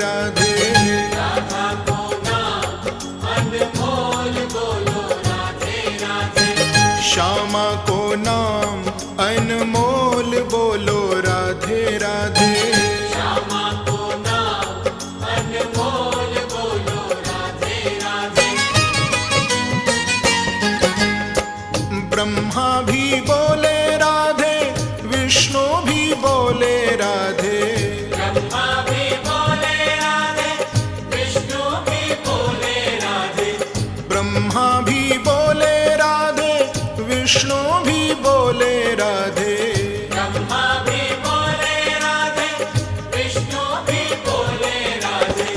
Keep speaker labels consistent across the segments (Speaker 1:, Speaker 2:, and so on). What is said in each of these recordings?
Speaker 1: राधे।
Speaker 2: राधा को नाम अनमोल बोलो राधे राधे।
Speaker 1: श्यामा को नाम अनमोल बोलो राधे राधे।
Speaker 2: श्यामा को नाम अनमोल बोलो राधे राधे।
Speaker 1: ब्रह्मा भी बोले राधे, विष्णु भी बोले राधे।
Speaker 2: ब्रह्मा भी बोले राधे, विष्णु भी बोले राधे।
Speaker 1: ब्रह्मा भी बोले राधे, विष्णु भी बोले राधे।
Speaker 2: ब्रह्मा भी बोले राधे, विष्णु भी बोले राधे।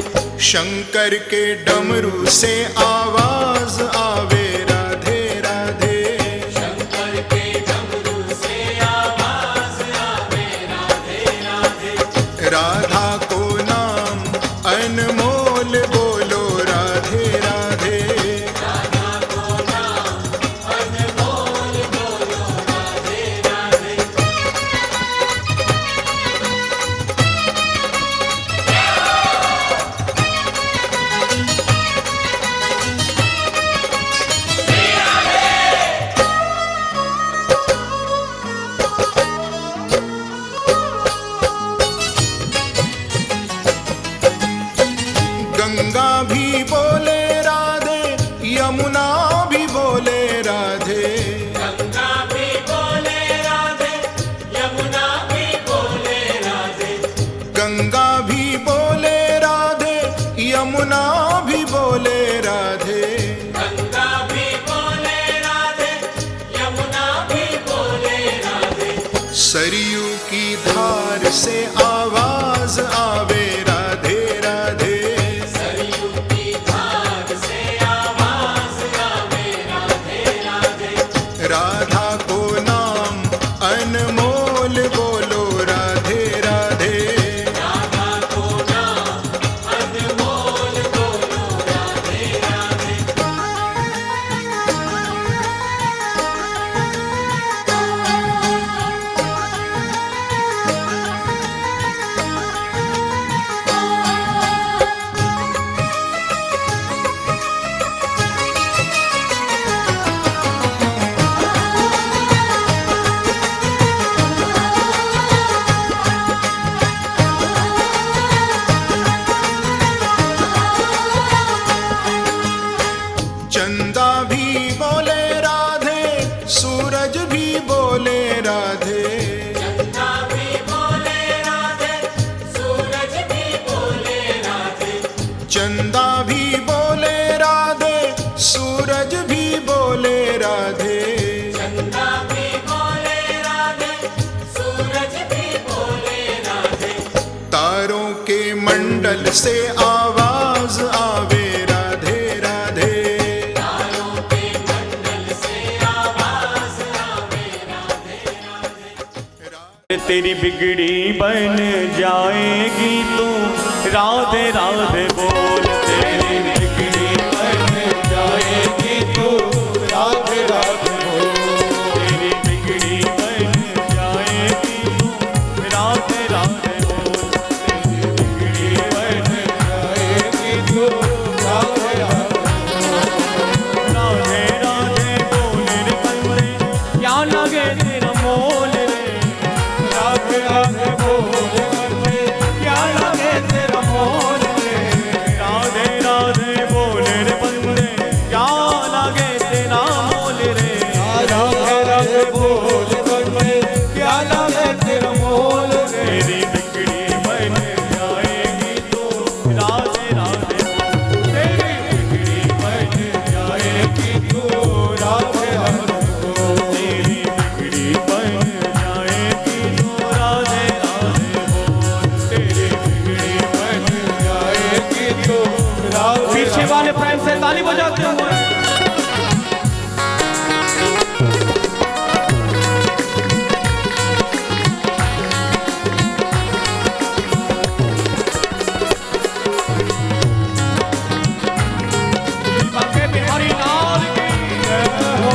Speaker 1: शंकर के डमरू से आवाज आवे राधे राधे।
Speaker 2: शंकर के डमरू से आवाज आवे राधे राधे।
Speaker 1: राधा को नाम अनमोल बोलो राधे राधे।
Speaker 2: राधा को नाम अनमोल बोलो राधे राधे।
Speaker 1: गंगा भी बोले राधे, यमुना भी बोले राधे।
Speaker 2: गंगा भी बोले राधे, यमुना भी बोले राधे।
Speaker 1: गंगा भी बोले राधे, यमुना भी बोले राधे।
Speaker 2: गंगा भी बोले राधे, यमुना भी बोले राधे।
Speaker 1: सरयू की धार से आवाज आवे राधे राधे।
Speaker 2: सरयू की धार से आवाज आवे राधे राधे।
Speaker 1: राधा को नाम अनमोल बोलो राधे राधे।
Speaker 2: राधा को नाम अनमोल बोलो राधे राधे।
Speaker 1: चंदा भी बोले राधे, सूरज भी बोले राधे।
Speaker 2: चंदा भी बोले राधे, सूरज भी बोले राधे।
Speaker 1: चंदा भी बोले राधे, सूरज भी बोले राधे।
Speaker 2: चंदा भी बोले राधे, सूरज भी बोले राधे।
Speaker 1: तारों के मंडल से आवाज आवे राधे राधे।
Speaker 2: तारों के मंडल से आवाज आवे राधे राधे।
Speaker 3: तेरी बिगड़ी बन जाएगी तू राधे राधे बोल। तेरी बिगड़ी बन जाएगी तू राधे राधे बोल। तेरी बिगड़ी बन जाएगी तू राधे राधे बोल। तेरी बिगड़ी बन जाएगी तू राधे राधे बोल। राधे राधे बोल रे बंदे, क्या लगे तेरा मोल रे। राधे राधे बोल रे, क्या लगे तेरा मोल रे। राधे राधे बोल रे बंदे, क्या लगे तेरा मोल रे। राधे राधे बोल बंदे, क्या लगे तेरा मोल रे। तेरी बिगड़ी बन जाएगी तू राधे राधे बोल। तेरी बिगड़ी बन जाएगी तू राधे राधे बोल। तेरी बिगड़ी बन जाएगी तू राधे राधे बोल। तेरी बिगड़ी बन जाएगी तू राधे। पीछे वाले प्रेम से ताली बजाते हुए बिहारी लाल की जय हो।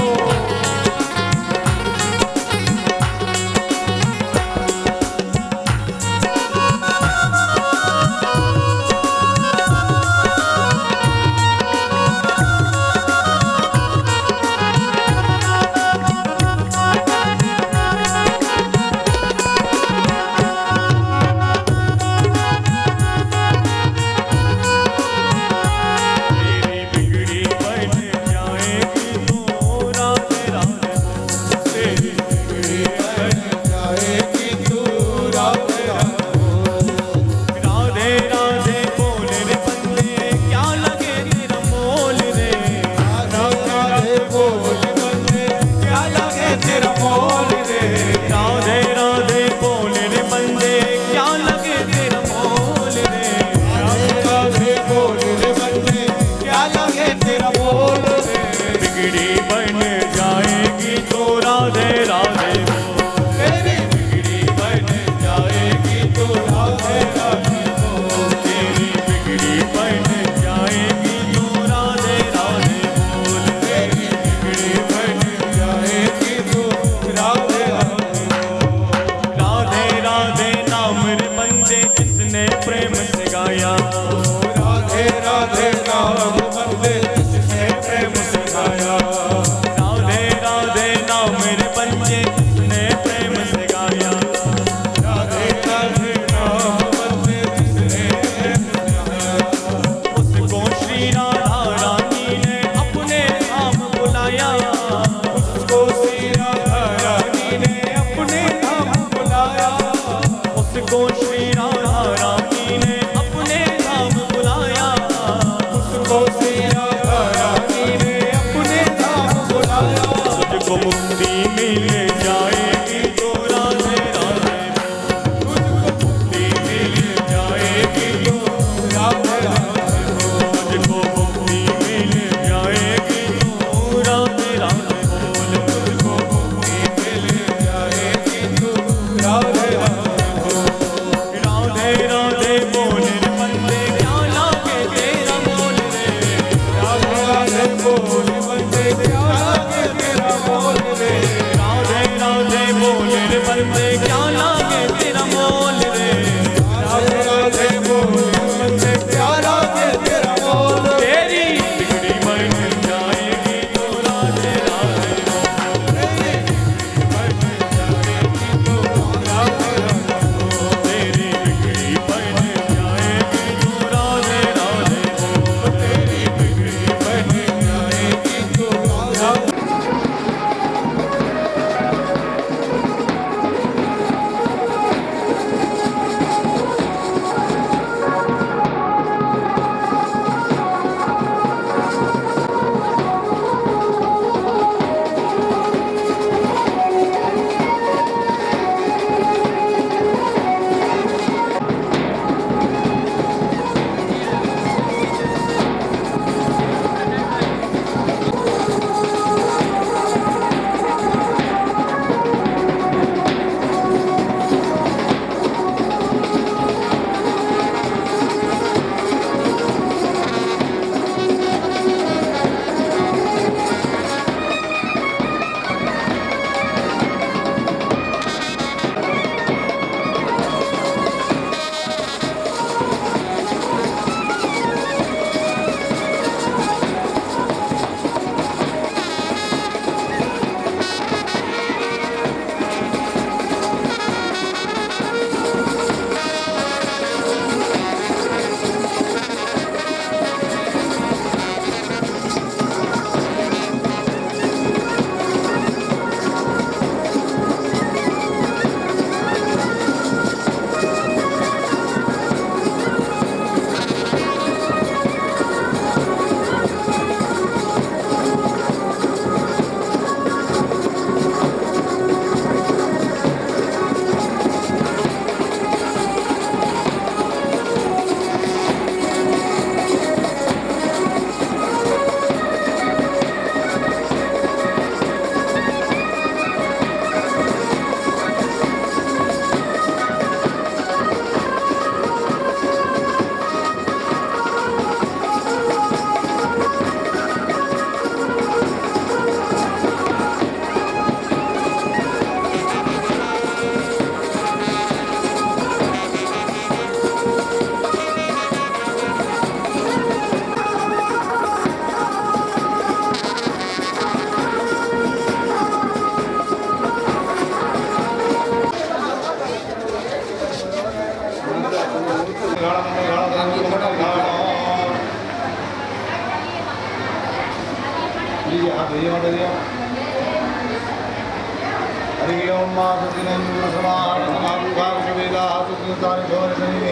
Speaker 4: हरि ओम मा सतिनं समाः समाभूषवेदाः सुकृतानि शोरशनि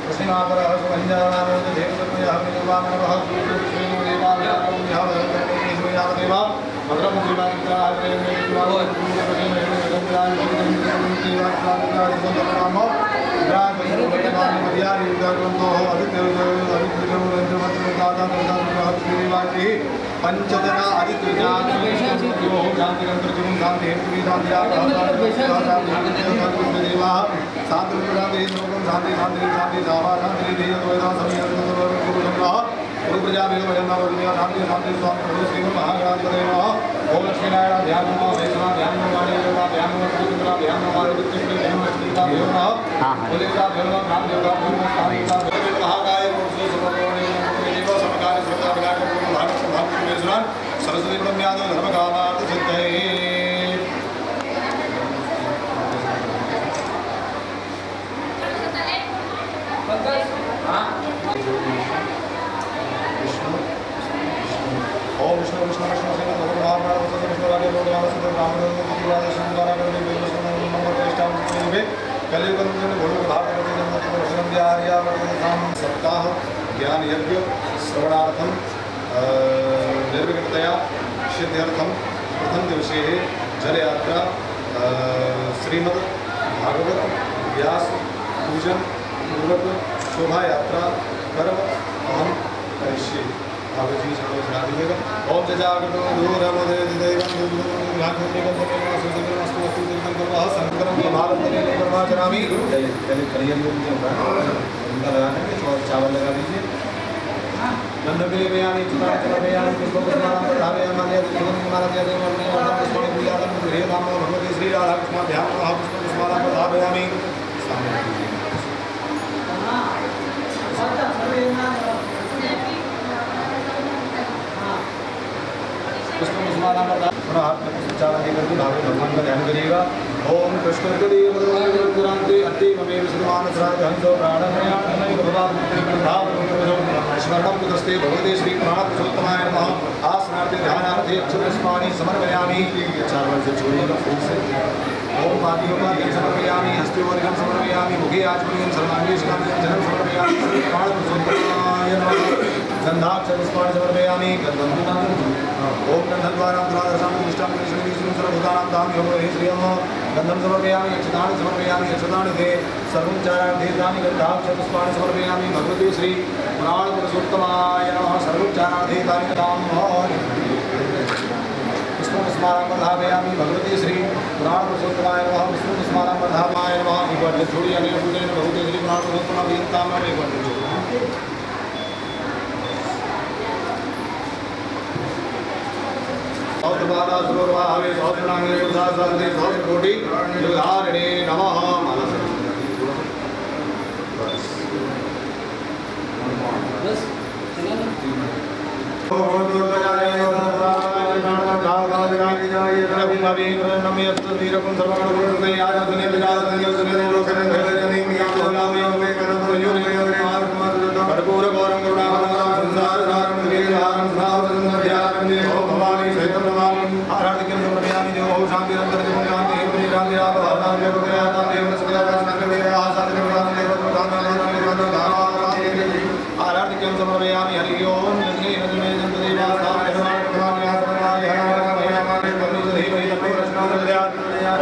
Speaker 4: कृष्णाकरः सुमञ्जनानन्दो देवतमयः विनिर्वाणः सुकृष्णो देवालयाः देवा भद्रं पंचजना आदित्य गुरु प्रजा ओम लक्ष्मीनारायण ध्यान वैष्णव ध्यान वाणी ध्यान ध्यान सरस्वती ब्रह्म्याद धर्म कामार्थ सिद्धये ओम विष्णु विष्णु विष्णु सेना भगवान विष्णु राधे भगवान सुंदर रामदेव विवाद शंकर करते विष्णु नंबर प्रतिष्ठा में कलियुग में गुरु भाग करते जन्म दर्शन दिया वर्तमान सप्ताह ज्ञान यज्ञ श्रवणार्थम निर्विघ्नतया सिद्ध्यर्थम प्रथम दिवसे जल यात्रा श्रीमद् भागवत व्यास पूजन पूर्वक शोभा यात्रा कर्म अहम करिष्ये भागवती सर्वज्ञातिवेदम ओम जजागतो दूरमदेवं संकरम भारतने परमाचरामि चावल लगा दीजिए गंधके बयानी चिताचल बयानी पुष्पपुष्पाणां प्रधारयामानि पुष्पपुष्पाणां गृहे नाम भगवती श्री राधा कृष्ण ध्यान पुष्पपुष्पाणां प्रधारयामि पुष्पपुष्पाणां प्रधारयामि हाथ में पुष्पचारण लेकर के भगवान का ध्यान करिएगा ओम कृष्णदेव भगवान अति ममे विष्णुमान श्राद्ध हंसो प्राणमयाणमय भगवान स्मरणं कुतस्ते भगवते श्री प्राणपुरुषोत्तमाय नमः आसनार्थे ध्यानार्थे अक्षरपुष्पाणि समर्पयामि चार बार से छोड़िएगा फिर से ओम पादयोपाद्यं समर्पयामि हस्तयोर्घं समर्पयामि मुखे आचमनीयं सर्वांगीष्णां जलं समर्पयामि श्री प्राणपुरुषोत्तमाय नमः गन्धाक्षरपुष्पाणि समर्पयामि गन्धं ओम गन्धद्वारां द्वादशां प्रतिष्ठां कृष्णेन सर्वभूतानां दां योगेन श्रियं गन्धं समर्पयामि अक्षतानि समर्पयामि अक्षतानि ते सर्वोच्चारार्थे तानि गन्धाक्षरपुष्पाणि समर्पयामि भगवते श्री प्राणपुरुषोत्तमाय नमः सर्वोच्चारार्थे तानि पुष्पपुष्पाणां प्रधारयामि भगवते श्री प्राणपुरुषोत्तमाय नमः पुष्पपुष्पाणां प्रधारयामि नमः एक बार छोड़िए अनेक पूजन भगवते श्री प्राणपुरुषोत्तमाय विनतां में एक बार औतबाला सुरवाहवे सौत्रनांगे उदासरते सौत्रकोटि युधारिणे नमः बस समर्पयामि हरि ओम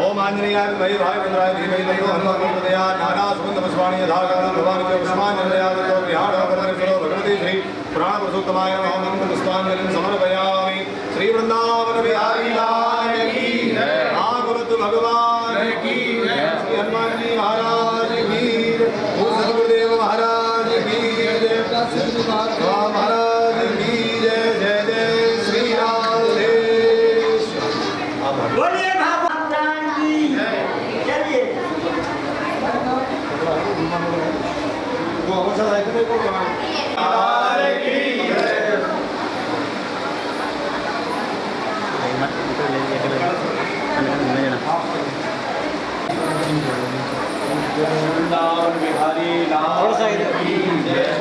Speaker 4: ओम आंजनेयाय भाई भाई बंदराय धीमहि तन्नो हनुमत् प्रचोदयात् नाना सुगंध पुष्पाणि यथाकालं भवान् च पुष्पाञ्जलयातो विहार करो भगवती श्री प्राणपुरुषोत्तमाय नमः मंगल पुष्पाञ्जलिं समर्पयामि श्री वृंदावन बिहारी लाल की जय भागवत भगवान की जय श्री हनुमान जी महाराज की जय सदगुरुदेव महाराज की जय महाराज की जय जय जय श्री राम देश
Speaker 5: बोलिए भगवान की चलिए
Speaker 4: वो हमेशा देखने को वृंदावन बिहारी लाल की जय।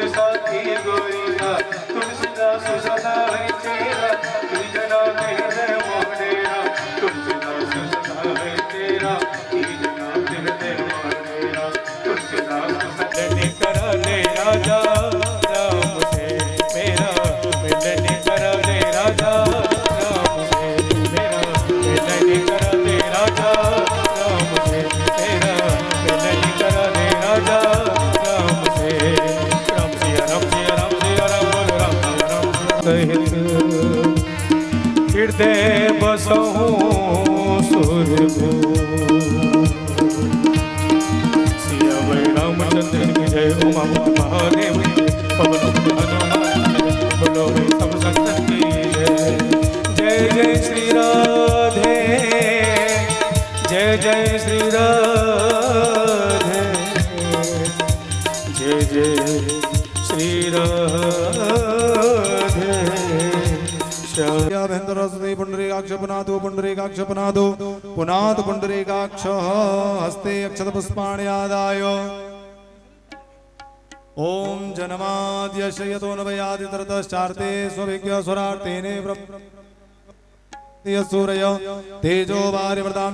Speaker 6: तुमसे साथी गोरीला तुमसे दास सदा है तेरा तुझ जना हृदय मोहनेरा तुमसे दास सदा है तेरा तुझ जना हृदय मोहनेरा तुमसे दास सदा करा ले राजा राम से मेरा मिलन करा ले राजा राम से मेरा मिलन करा ले राजा राम से मेरा मिलन करा ले राजा राम से राम सिया राम सिया राम सिया राम बोलो राम राम हृदय बसहूँ सुरभू सिया वै रामचंद्र की जय उमा महादेव की पवन बोलो वै सब संतन की जय जय जय श्री राधे जय जय श्री राधे जय जय श्री राधे
Speaker 4: श्याभ्यन्तरस्ते पुण्डरीकाक्ष पुनातो पुण्डरीकाक्षपनादो पुनात पुण्डरीकाक्ष हस्ते अक्षतपुष्पाणि आदाय ओम जनमाद्यशयतो नवयादितरतश्चार्ते स्वविज्ञ स्वरार्तेने सूरय तेजो वारिवृतां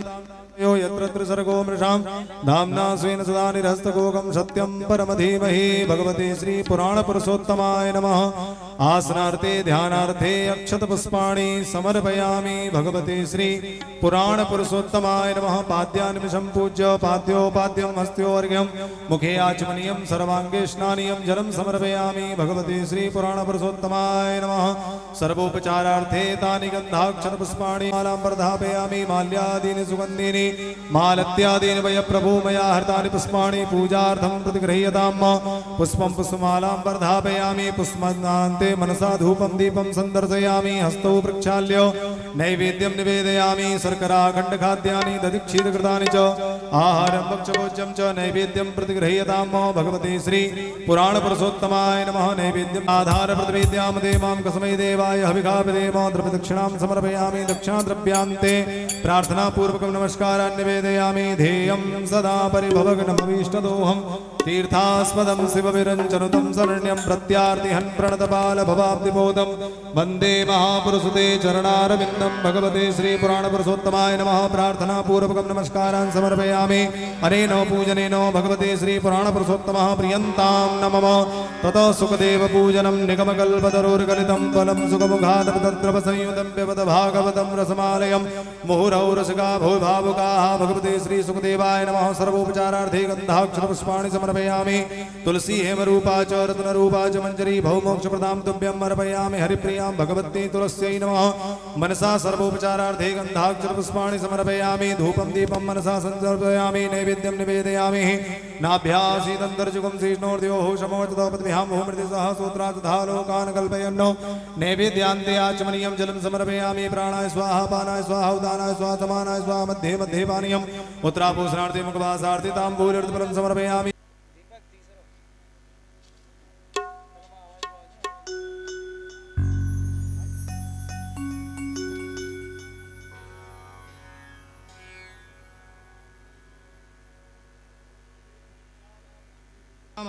Speaker 4: यो यत्र त्रिसर्गो मृषां धाम्ना स्वेन सदा निरस्तकोकं सत्यं परमधीमहि भगवते श्री पुराण पुरुषोत्तमाय नमः आसनार्थे ध्यानार्थे अक्षतपुष्पाणि समर्पयामि भगवते श्री पुराण पुरुषोत्तमाय नमः पाद्यानिमिषं पूज्य पाद्योपाद्यं हस्त्योर्घ्यं मुखे आचमनीयं सर्वाङ्गे स्नानीयं जलं समर्पयामि भगवते श्री पुराण पुरुषोत्तमाय नमः सर्वोपचारार्थे तानि गन्धाक्षरपुष्पाणि मालां वर्धापयामि माल्यादीनि सुगन्धीनि मालत्यादीनि वय प्रभो मया हृतानि पुष्पाणि पूजार्थं प्रतिगृह्यतां पुष्पं पुष्पमालां वर्धापयामि पुष्पनान्ते मनसा धूपं दीपं सन्दर्शयामि हस्तौ प्रक्षाल्य नैवेद्यं निवेदयामि शर्करा खण्डखाद्यानि दधिक्षीरकृतानि च आहारं भक्षभोज्यं च नैवेद्यं प्रतिगृह्यतां भगवते श्री पुराण पुरुषोत्तमाय नमः नैवेद्यम् आधार प्रतिवेद्यां देवां कस्मै देवाय हविषाभिदेव द्रव्यदक्षिणां समर्पयामि दक्षिणाद्रव्यान्ते प्रार्थनापूर्वकं नमस्कारान् निवेदयामि ध्येयं सदा परिभवग्नमभीष्टदोहं तीर्थास्पदं शिवविरञ्जनुतं शरण्यं प्रत्यार्तिहन् प्रणतपालभवाब्धिबोधं वन्दे महापुरुषते चरणारविन्दं भगवते श्रीपुराणपुरुषोत्तमाय नमः प्रार्थनापूर्वकं नमस्कारान् समर्पयामि अनेन पूजनेन भगवते श्रीपुराणपुरुषोत्तमः प्रियन्तां न मम ततः सुखदेवपूजनं निगमकल्पतरोर्गलितं फलं सुखमुखादपतद्रवसंयुतं पिबत भागवतं रसमालयं मुहुरौ रसिका भूभावुकाः भगवते श्रीसुखदेवाय नमः सर्वोपचारार्थे गन्धाक्षरपुष्पाणि समर्पयामि तुलसी हेमरूपा च रत्नरूपा च मञ्जरी भवमोक्षप्रदां तुभ्यम् अर्पयामि हरिप्रियां भगवत्यै तुलस्यै नमः मनसा सर्वोपचारार्थे गन्धाक्षरपुष्पाणि समर्पयामि धूपं दीपं मनसा समर्पयामि नैवेद्यं निवेदयामि नाभ्यासीदन्तर्जुगं शीर्ष्णोर्द्योः शमोचतोपद्भ्यां भूमृतिसह सूत्रातथा लोकान् कल्पयन्नो नैवेद्यान्ते आचमनीयं जलं समर्पयामि प्राणाय स्वाहा पानाय स्वाहा उदानाय स्वाहा समानाय स्वाहा मध्ये मध्ये पानीयम् उत्तरापूषणार्थे मुखवासार्थे ताम्बूलर्धफलं समर्पयामि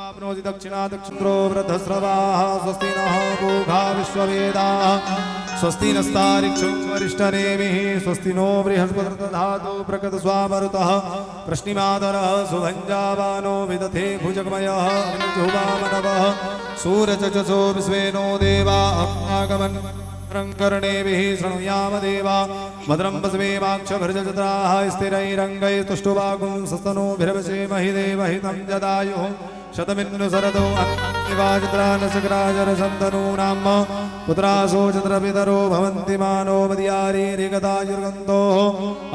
Speaker 4: आपनोति दक्षिणा दक्षिणो वृद्धस्रवाः स्वस्ति नः पूषा विश्ववेदाः स्वस्ति नस्तारिक्षो वरिष्ठनेमिः स्वस्ति नो बृहस्पतिर्दधातु प्रकृतस्वामरुतः प्रश्निमादरः सुभञ्जावानो विदधे भुजगमयः अग्निजुवामनवः सूरचचसो विश्वेनो देवा अप्नागमन् कर्णेभिः शृणुयाम देवा भद्रं बसवेमाक्षभर्जत्राः स्थिरैरङ्गैस्तुष्टुवागुं सस्तनोभिर्वशेमहि देवहितं जदायुः शतमिन्नुसरदो अन्निवाचित्रानशक्राजरशन्तनूनां पुत्रासो चन्द्रपितरो भवन्ति मानो मदियारीरिगतायुर्गन्तोः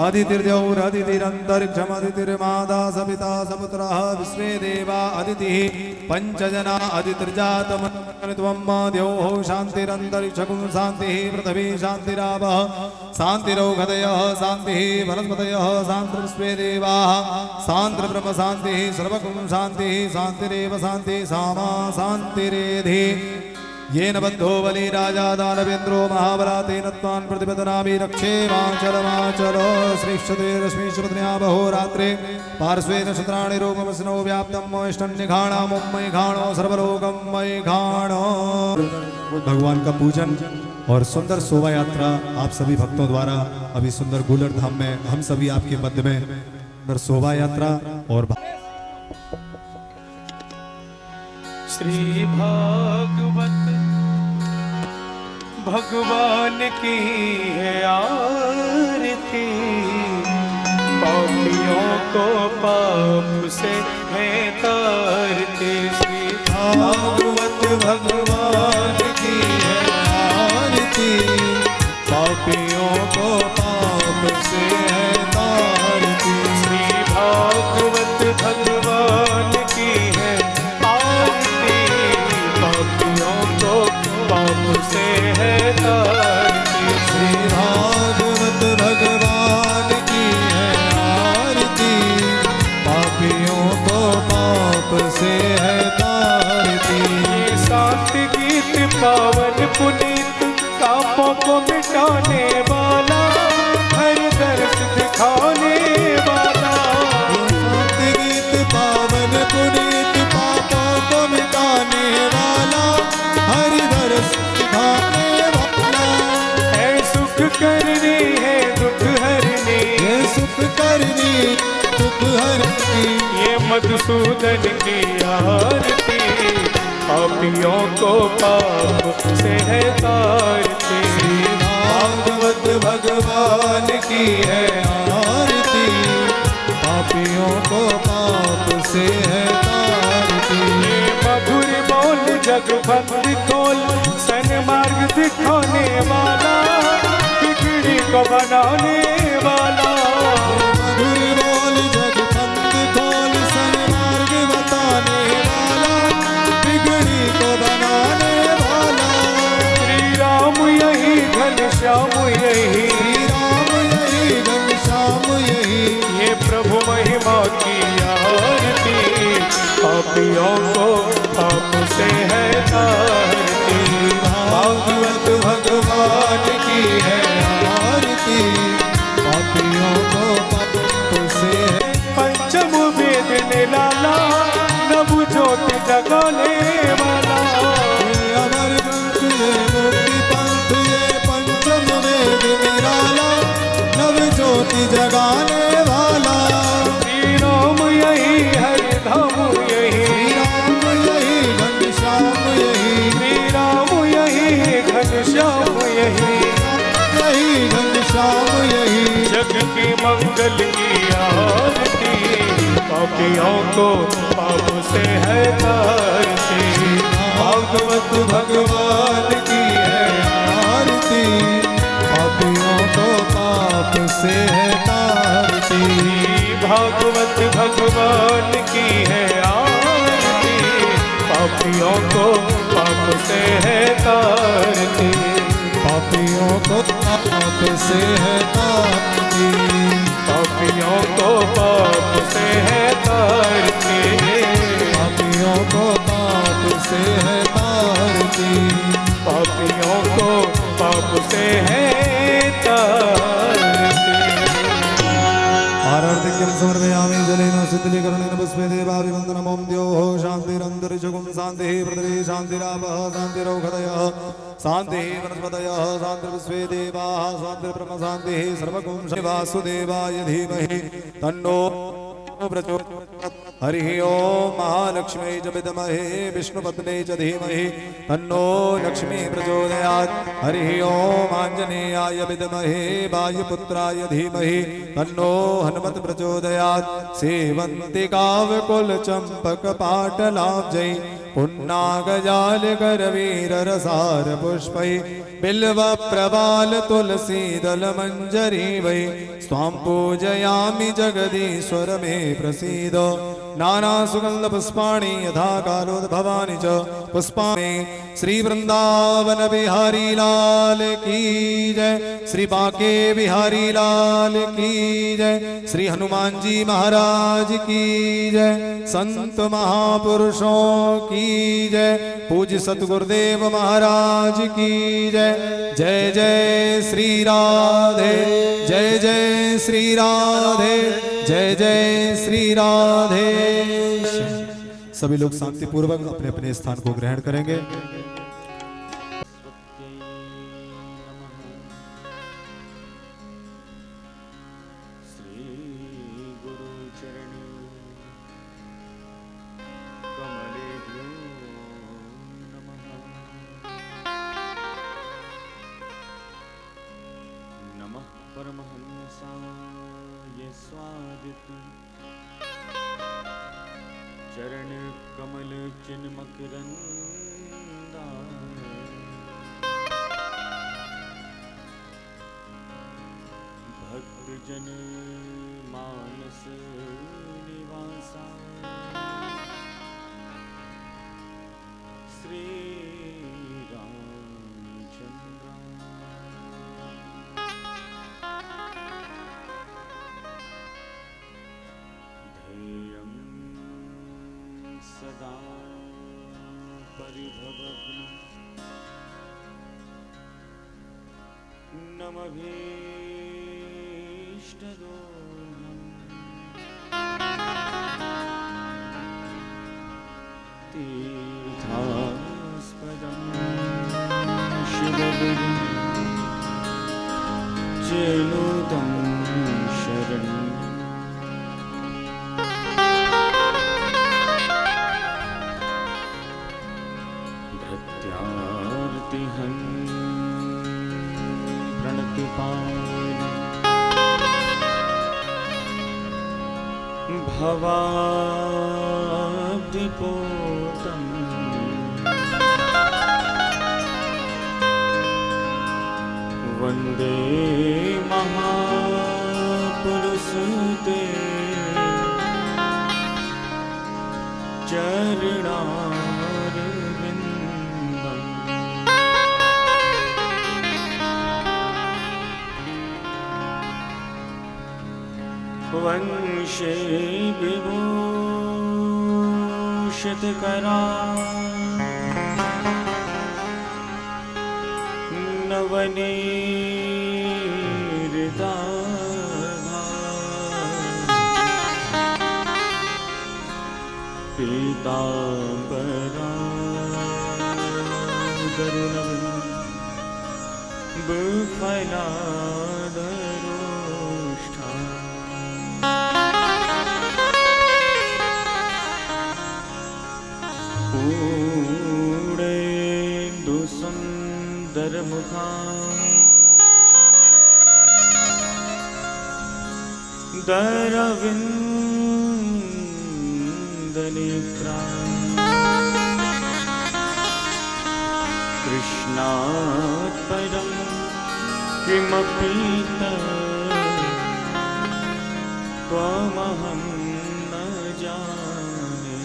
Speaker 4: अदितिर्द्यौरदितिरन्तरिक्षमदितिर्माता सपिता सपुत्रः विश्वे देवा अदितिः पञ्चजना अदितिर्जातमन्त्वं द्यौः शान्तिरन्तरिक्षकुं शान्तिः पृथिवी शान्तिरावः शान्तिरौघदयः शान्तिः वनस्पतयः शान्तिर्विश्वे देवाः शान्तिर्ब्रह्म शान्तिः सर्वकुं शान्तिः शान्तिरेव शान्तिः सामा शान्तिरेधि येन बद्धो बलि राजा दानवेन्द्रो महाबला तेन त्वान् प्रतिपदनामि रक्षे वाचलमाचलो श्रीक्षते रश्मीशपत्न्या बहोरात्रे पार्श्वे नक्षत्राणि रूपमस्नो व्याप्तं मयष्टन्निघाणो मयिघाणो सर्वलोकं मयिघाणो। भगवान का पूजन और सुंदर शोभा यात्रा आप सभी भक्तों द्वारा अभी सुंदर गुलर धाम में हम सभी आपके मध्य में सुंदर शोभा यात्रा और
Speaker 6: श्री भागवत भगवान की है आरती, पापियों को पाप से है तारते। श्री
Speaker 4: भागवत भगवान की है आरती, पापियों को पाप से है तारती।
Speaker 6: श्री भागवत भगवान की है आरती, पापियों को पाप से है तारती।
Speaker 4: श्री भागवत भगवान की है आरती, पापियों को पाप से है तारती।
Speaker 6: ये शांत गीत पावन पुनीत पापों को मिटाने वाला, हर दर्श दिखाने वाला।
Speaker 4: शांत गीत पावन पुनीत पापों को मिटाने वाला, हरि दर्श दिखाने वाला।
Speaker 6: है सुख करनी है दुख हरनी,
Speaker 4: ये सुख करनी दुख हरनी।
Speaker 6: ये मधुसूदन की आरती, पापियों को पाप से है तारती।
Speaker 4: भागवत भगवान की है आरती, पापियों को पाप से है तारती।
Speaker 6: ये मधुर बोल जगभक्त खोल, सन्मार्ग दिखाने वाला, बिगड़ी को बनाने वाला।
Speaker 4: मधुर बोल जगभक्त खोल, सन्मार्ग बताने वाला, बिगड़ी को बनाने वाला।
Speaker 6: श्री राम यही घनश्याम यही,
Speaker 4: श्री राम यही घनश्याम यही।
Speaker 6: ये प्रभु महिमा की आरती, पापियों को पाप से है तारती।
Speaker 4: भागवत भगवान की है आरती, पापियों को पाप से है।
Speaker 6: पंचम वेद निराला, नव ज्योति जगाने वाला।
Speaker 4: ये अमर ग्रंथ ये मुक्ति पंथ, ये पंचम वेद निराला, नव ज्योति जगाने वाला।
Speaker 6: श्री राम यही हरि धाम यही,
Speaker 4: श्री राम यही घनश्याम यही।
Speaker 6: श्री राम यही घनश्याम यही।
Speaker 4: यही घनश्याम यही।
Speaker 6: जग की मंगल की आरती, पापियों को पाप से है तारती।
Speaker 4: भागवत भगवान की है आरती, पापियों को पाप से है तारती।
Speaker 6: भागवत भगवान की है आरती, पापियों को पाप से है तारती।
Speaker 4: पापियों को पाप से है तारती।
Speaker 6: पापियों को पाप से है तारती।
Speaker 4: पापियों को पाप से है तारती।
Speaker 6: पापियों को पाप से है तारती।
Speaker 4: आरार्तिक्यं समर्पयामि जलेन शीतलीकरणेन पुष्पे देवाभिवन्दनम्। ॐ द्योः शान्तिरन्तरिक्षगुं शान्तिः पृथिवी शान्तिरापः शान्तिरौषधयः शान्तिः वनस्पतयः शान्तिर्विश्वे देवाः शान्तिर्ब्रह्म शान्तिः सर्वगुं वासुदेवाय धीमहि तन्नो प्रचोदयात्। हरिः ओम महालक्ष्मी च विद्महे विष्णुपत्नी च धीमहि तन्नो लक्ष्मी प्रचोदयात्। हरिः ओम आञ्जनेयाय विद्महे वायुपुत्राय धीमहि तन्नो हनुमत् प्रचोदयात्। सेवन्तिकावकुलचम्पकपाटलाब्जै पुन्नागजालकरवीररसारपुष्पै बिल्वप्रवालतुलसीदलमञ्जरी वै स्वां पूजयामि जगदीश्वर मे प्रसीद। नानासुगन्धपुष्पाणि यथा कालोद्भवानि च पुष्पाणि। श्री वृंदावन बिहारी लाल की जय, श्री बांके बिहारी लाल की जय, श्री हनुमान जी महाराज की जय, संत महापुरुषों की जय, पूज्य सतगुरुदेव महाराज की जय। जय जय श्री राधे, जय जय श्री राधे, जय जय श्री राधे। सभी लोग शांति पूर्वक अपने अपने स्थान को ग्रहण करेंगे।
Speaker 3: परमहंसाय स्वादित चरण कमल चिन्मकरंदाय भक्त जन मानस निवासाय श्री सदा परिभवग्न नमभीष्टदोहम् तीर्थास्पदं शिवगुरुं चेनुदं शरणं भवाब्धिपोतम् वन्दे महापुरुषते चरणारविन्दम् वंशे विभूषितकरा नवनीरिताभा पीताम्बरा बुफलाधरोष्ठा सुन्दरमुखा दरविन्दनेत्रा कृष्णात् परं किमपि त्वमहं न जाने।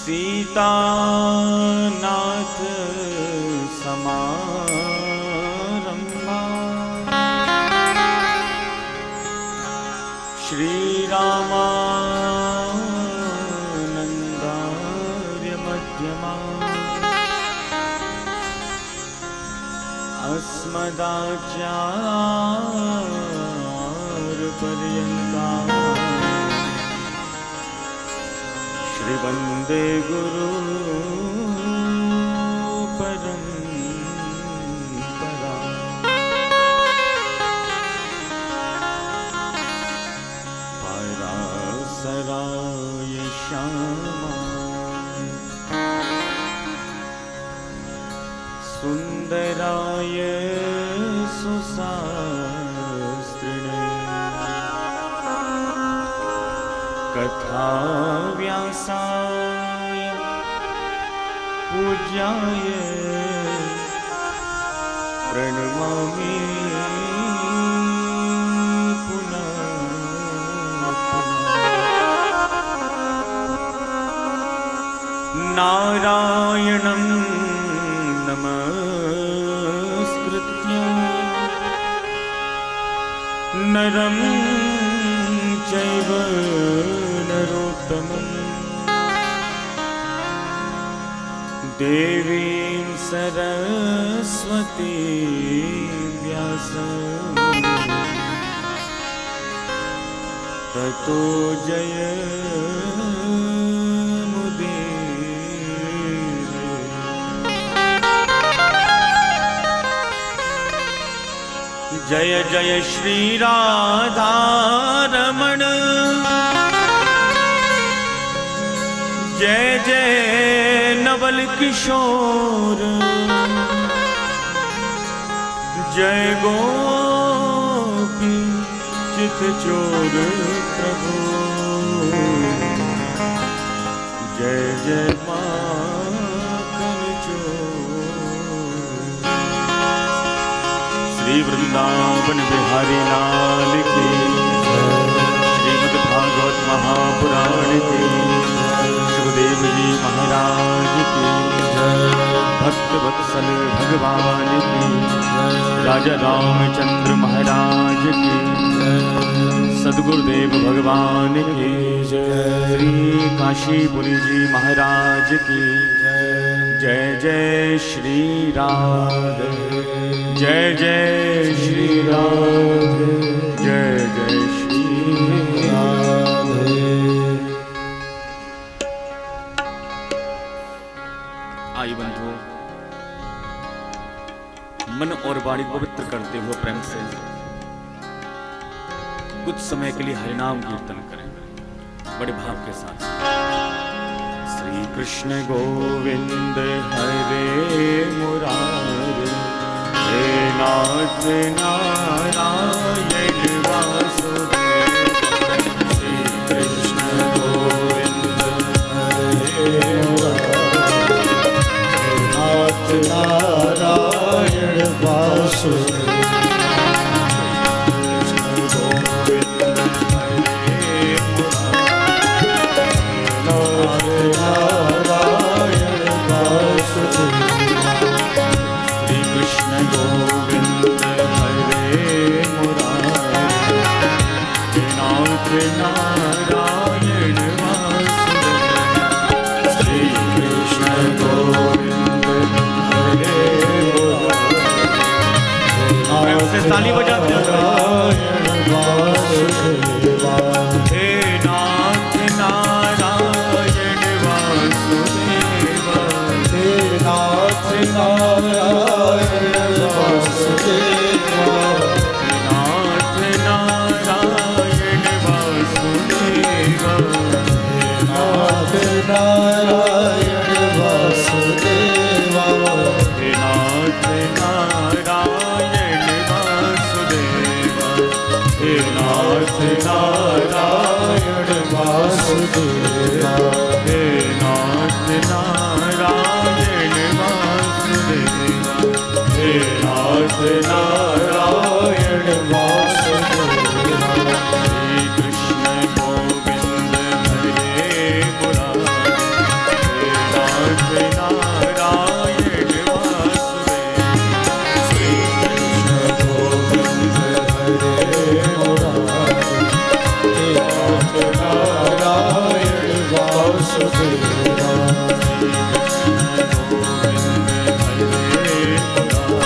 Speaker 3: सीतानाथ समारम्भा श्रीरामानन्दार्य मध्यमा अस्मदाचार्यपर्यन्ता श्रीवन्दे गुरु परम्परा। परासराय श्यामा सुन्दराय सुशास्त्रिणे कथाव्यासाय पूज्याय प्रणमामि पुनः नारायणं नमस्कृत्य नरं चैव नरोत्तमम् देवीं सरस्वती व्यासं ततो जयमुदीरये। जय जय श्री राधारमण जय जय नवल किशोर जय गोपी चित चोर प्रभु जय जय माखन चोर। श्री वृंदावन बिहारी लाल की श्रीमद् भागवत महापुराण की सुखदेव जी महाराज की भक्त वत्सल भगवान की राजा रामचंद्र महाराज की सद्गुरुदेव भगवान की श्री काशीपुरी जी महाराज की जय जय श्री राधे जय जय श्री राधे जय जय श्री राधे। आइए बंधु मन और वाणी पवित्र करते हुए प्रेम से कुछ समय के लिए हरिनाम कीर्तन करें बड़े भाव के साथ। श्री कृष्ण गोविंद हरे मुरारे हे नाथ नारायण वासुदेव। श्री कृष्ण गोविंद हरे मुरारे नाथ नारायण वासुदेव। नारायण वासुदेव श्री कृष्ण गोविंद हरे प्रेम से ताली बजाते हैं। हे नाथ नारायण वासुदेव हे नाथ नारायण वासुदेव नाथ नारायण नारायण वासुदेव हे नाथ नारायण वासुदेव हे नाथ नारायण वासुदेव हे नाथ नारायण वासुदेव हे नाथ नारायण वासुदेव। श्री कृष्ण गोविंद हरे मुरारे नाथ नारायण वासुदेव। श्री कृष्ण गोविंद हरे मुरारे नाथ नारायण वासुदेव। श्री कृष्ण गोविंद हरे मुरारे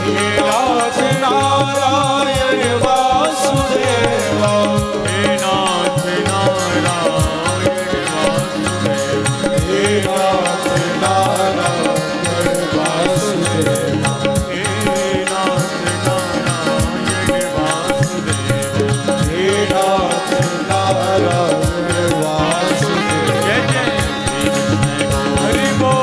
Speaker 3: हे नाथ नारायण वासुदेव, हे नाथ नारायण वासुदेव, हे नाथ नारायण वासुदेव, हे नाथ नारायण वासुदेव, हे नाथ नारायण वासुदेव। जय जय हरि बोल।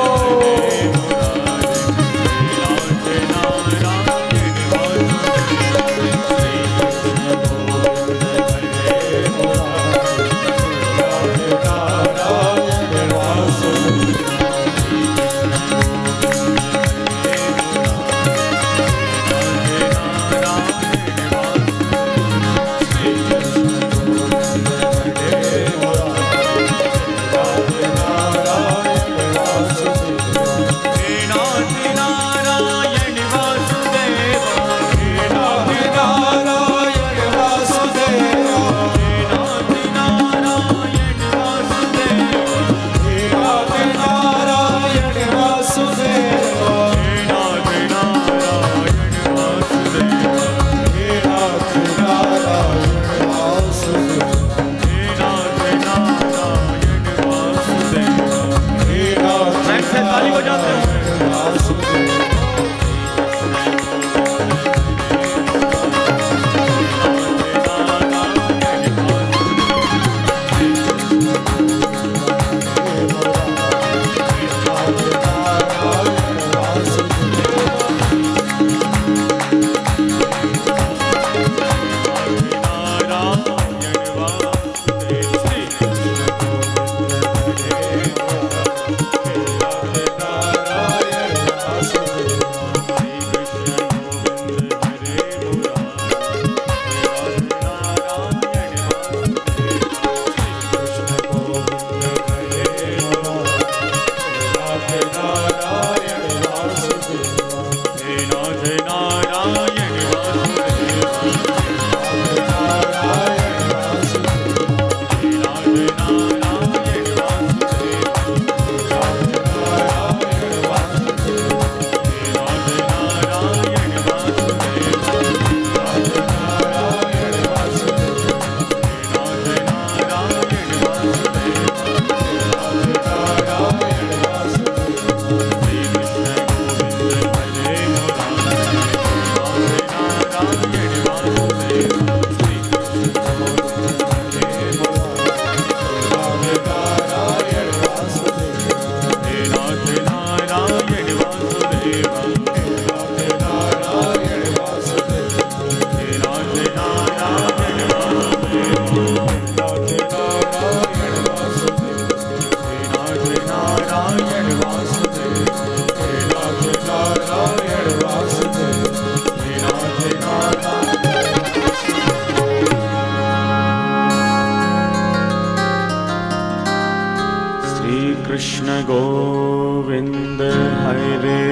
Speaker 3: कृष्ण गोविंद हरे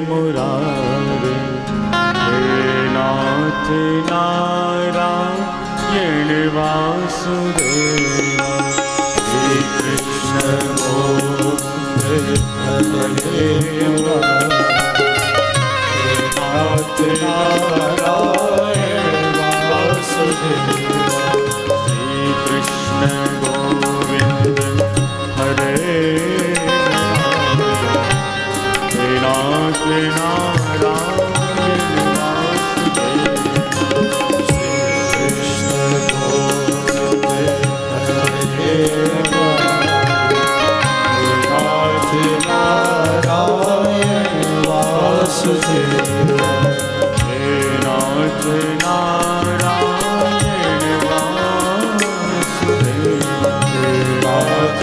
Speaker 3: मुरारे, हे नाथ नारायण वासुदेव, हे कृष्ण गोविंद हरे मुरारे, हे नाथ नारायण वासुदेव, हे कृष्ण गोविंद हरे नाथ नारायण वासुदेव, श्री कृष्ण गोविंद हरे नाथ नारायण वासुदेव, हे नाथ नारायण वासुदेव, नाथ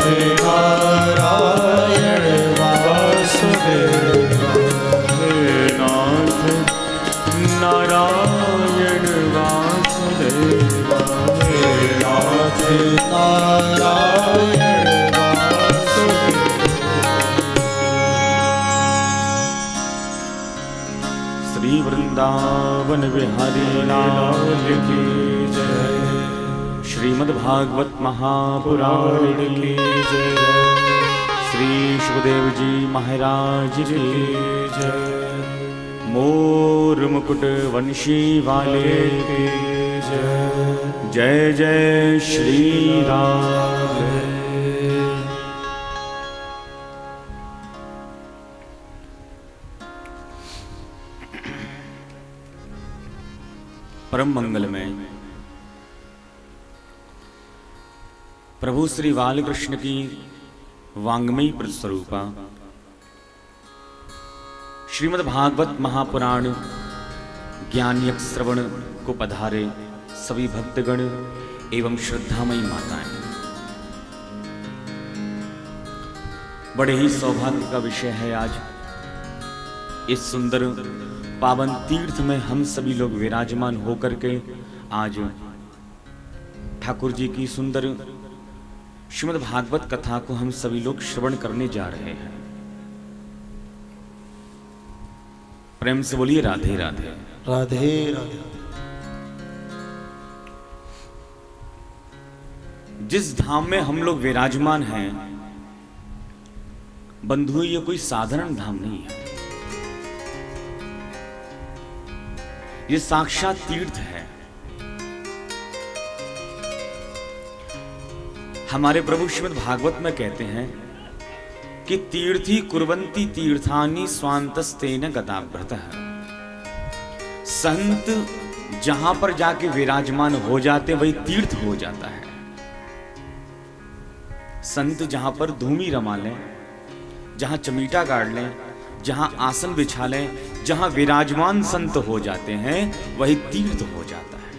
Speaker 3: नारायण वासुदेव, हे नाथ नारायण वासुदेव, हे नाथ नारायण वासुदेव। श्री वृंदावन बिहारी लाल की जय। श्रीमद्भागवत महापुराण की जय। श्री सुखदेव जी महाराज की जय। मोर मुकुट वंशी वाले की जय जय श्री राम। परम मंगलमय प्रभु श्री बालकृष्ण की वांग्मयी प्रतिस्वरूपा श्रीमद् भागवत महापुराण ज्ञान यज्ञ श्रवण को पधारे सभी भक्तगण एवं श्रद्धामयी माताएं, बड़े ही सौभाग्य का विषय है आज इस सुंदर पावन तीर्थ में हम सभी लोग विराजमान होकर के आज ठाकुर जी की सुंदर श्रीमद् भागवत कथा को हम सभी लोग श्रवण करने जा रहे हैं। प्रेम से बोलिए राधे राधे।
Speaker 1: राधे राधे।
Speaker 3: जिस धाम में हम लोग विराजमान हैं बंधु, ये कोई साधारण धाम नहीं है, ये साक्षात तीर्थ है। हमारे प्रभु श्रीमद् भागवत में कहते हैं कि तीर्थी कुर्वन्ति तीर्थानि स्वांतस्तेन गताभ्रतः। संत जहां पर जाके विराजमान हो जाते वही तीर्थ हो जाता है। संत जहां पर धूमि रमा लें, जहां चमीटा गाड़ लें, जहां आसन बिछा लें, जहां विराजमान संत हो जाते हैं वही तीर्थ हो जाता है।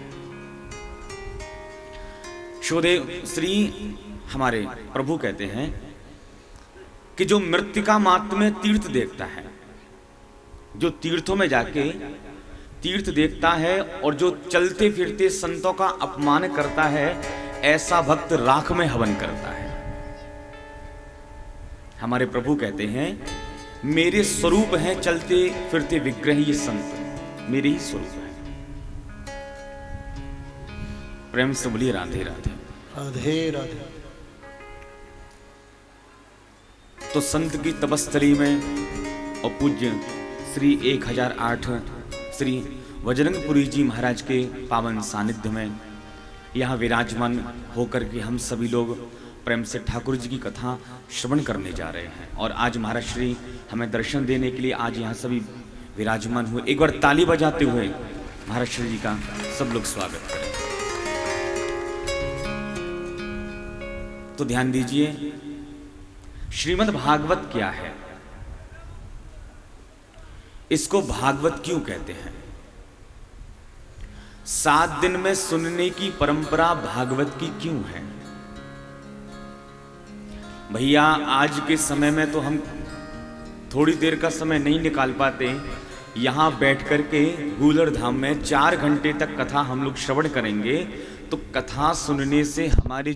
Speaker 3: शोदेव श्री हमारे प्रभु कहते हैं कि जो मृत्तिका मात्र में तीर्थ देखता है, जो तीर्थों में जाके तीर्थ देखता है और जो चलते फिरते संतों का अपमान करता है, ऐसा भक्त राख में हवन करता है। हमारे प्रभु कहते हैं मेरे स्वरूप हैं चलते फिरते विग्रह, ये संत मेरे ही स्वरूप है। प्रेम से बोलिए राधे राधे।
Speaker 1: राधे राधे।
Speaker 3: तो संत की तपस्थली में और पूज्य श्री 1008 श्री बजरंगपुरी जी महाराज के पावन सानिध्य में यहाँ विराजमान होकर के हम सभी लोग प्रेम से ठाकुर जी की कथा श्रवण करने जा रहे हैं। और आज महाराज श्री हमें दर्शन देने के लिए आज यहाँ सभी विराजमान हुए। एक बार ताली बजाते हुए महाराज श्री जी का सब लोग स्वागत करें। तो ध्यान दीजिए, श्रीमद् भागवत क्या है, इसको भागवत क्यों कहते हैं? 7 दिन में सुनने की परंपरा भागवत की क्यों है? भैया आज के समय में तो हम थोड़ी देर का समय नहीं निकाल पाते, यहां बैठ करके गूलर धाम में 4 घंटे तक कथा हम लोग श्रवण करेंगे। तो कथा सुनने से हमारी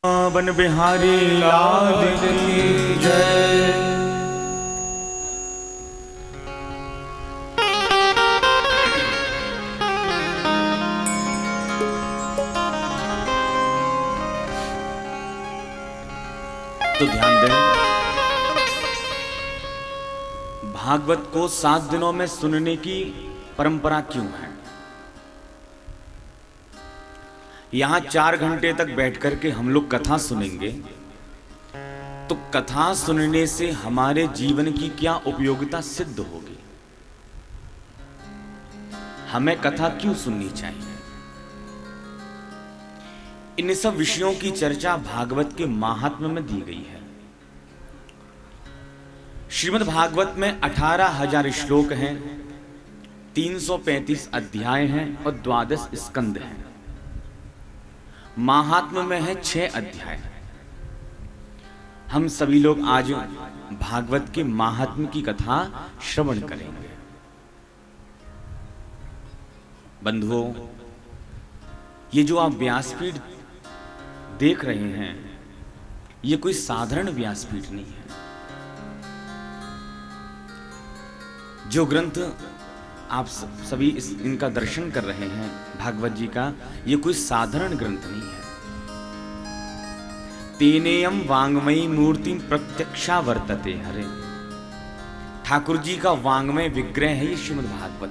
Speaker 3: वन बिहारी लाल की जय। तो ध्यान दें, भागवत को 7 दिनों में सुनने की परंपरा क्यों है? यहां 4 घंटे तक बैठ करके हम लोग कथा सुनेंगे, तो कथा सुनने से हमारे जीवन की क्या उपयोगिता सिद्ध होगी? हमें कथा क्यों सुननी चाहिए? इन सब विषयों की चर्चा भागवत के महात्म्य में दी गई है। श्रीमद् भागवत में 18,000 श्लोक हैं, 335 अध्याय हैं और 12 स्कंद हैं। महात्म्य में है 6 अध्याय। हम सभी लोग आज भागवत के महात्म्य की कथा श्रवण करेंगे। बंधुओं, ये जो आप व्यासपीठ देख रहे हैं, ये कोई साधारण व्यासपीठ नहीं है। जो ग्रंथ आप सभी इनका दर्शन कर रहे हैं भागवत जी का, ये कोई साधारण ग्रंथ नहीं है। तेनेयम वांग्मयी मूर्ति प्रत्यक्षा वर्तते हरे। ठाकुर जी का वांग्मय विग्रह है ये श्रीमद् भागवत।